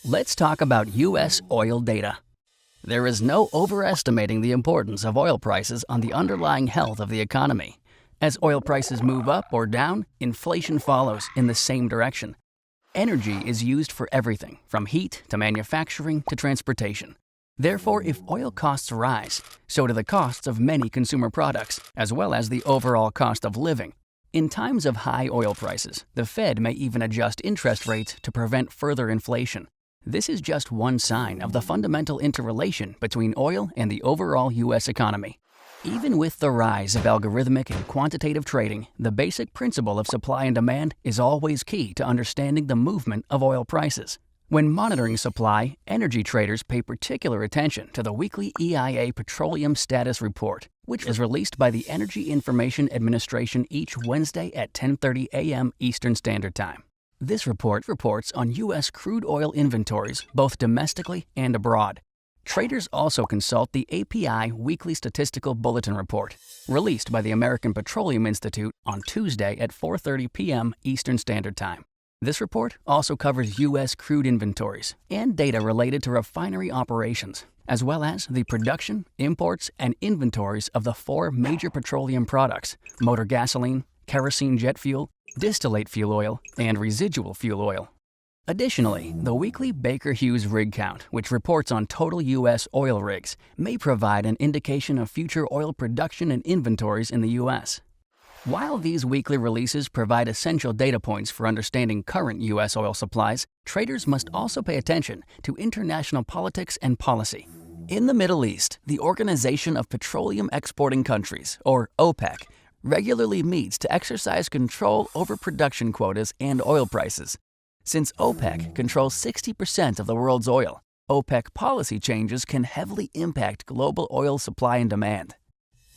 Let's talk about U.S. oil data. There is no overestimating the importance of oil prices on the underlying health of the economy. As oil prices move up or down, inflation follows in the same direction. Energy is used for everything, from heat to manufacturing to transportation. Therefore, if oil costs rise, so do the costs of many consumer products, as well as the overall cost of living. In times of high oil prices, the Fed may even adjust interest rates to prevent further inflation. This is just one sign of the fundamental interrelation between oil and the overall U.S. economy. Even with the rise of algorithmic and quantitative trading, the basic principle of supply and demand is always key to understanding the movement of oil prices. When monitoring supply, energy traders pay particular attention to the weekly EIA Petroleum Status Report, which is released by the Energy Information Administration each Wednesday at 10:30 a.m. Eastern Standard Time. This report reports on U.S. crude oil inventories, both domestically and abroad. Traders also consult the API Weekly Statistical Bulletin Report, released by the American Petroleum Institute on Tuesday at 4:30 p.m. Eastern Standard Time. This report also covers U.S. crude inventories and data related to refinery operations, as well as the production, imports, and inventories of the four major petroleum products: motor gasoline, kerosene jet fuel, distillate fuel oil, and residual fuel oil. Additionally, the weekly Baker Hughes rig count, which reports on total U.S. oil rigs, may provide an indication of future oil production and inventories in the U.S. While these weekly releases provide essential data points for understanding current U.S. oil supplies, traders must also pay attention to international politics and policy. In the Middle East, the Organization of Petroleum Exporting Countries, or OPEC, regularly meets to exercise control over production quotas and oil prices. Since OPEC controls 60% of the world's oil, OPEC policy changes can heavily impact global oil supply and demand.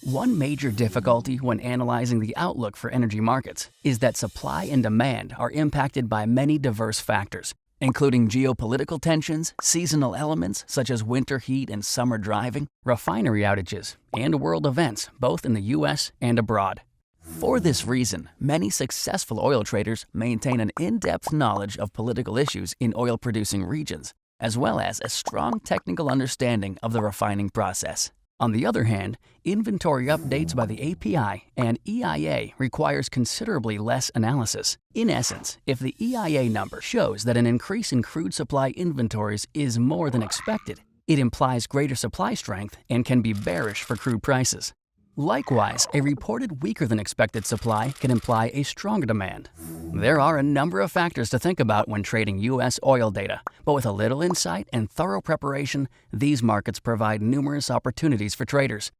One major difficulty when analyzing the outlook for energy markets is that supply and demand are impacted by many diverse factors, including geopolitical tensions, seasonal elements such as winter heat and summer driving, refinery outages, and world events both in the U.S. and abroad. For this reason, many successful oil traders maintain an in-depth knowledge of political issues in oil-producing regions, as well as a strong technical understanding of the refining process. On the other hand, inventory updates by the API and EIA requires considerably less analysis. In essence, if the EIA number shows that an increase in crude supply inventories is more than expected, it implies greater supply strength and can be bearish for crude prices. Likewise, a reported weaker than expected supply can imply a stronger demand. There are a number of factors to think about when trading U.S. oil data, but with a little insight and thorough preparation, these markets provide numerous opportunities for traders.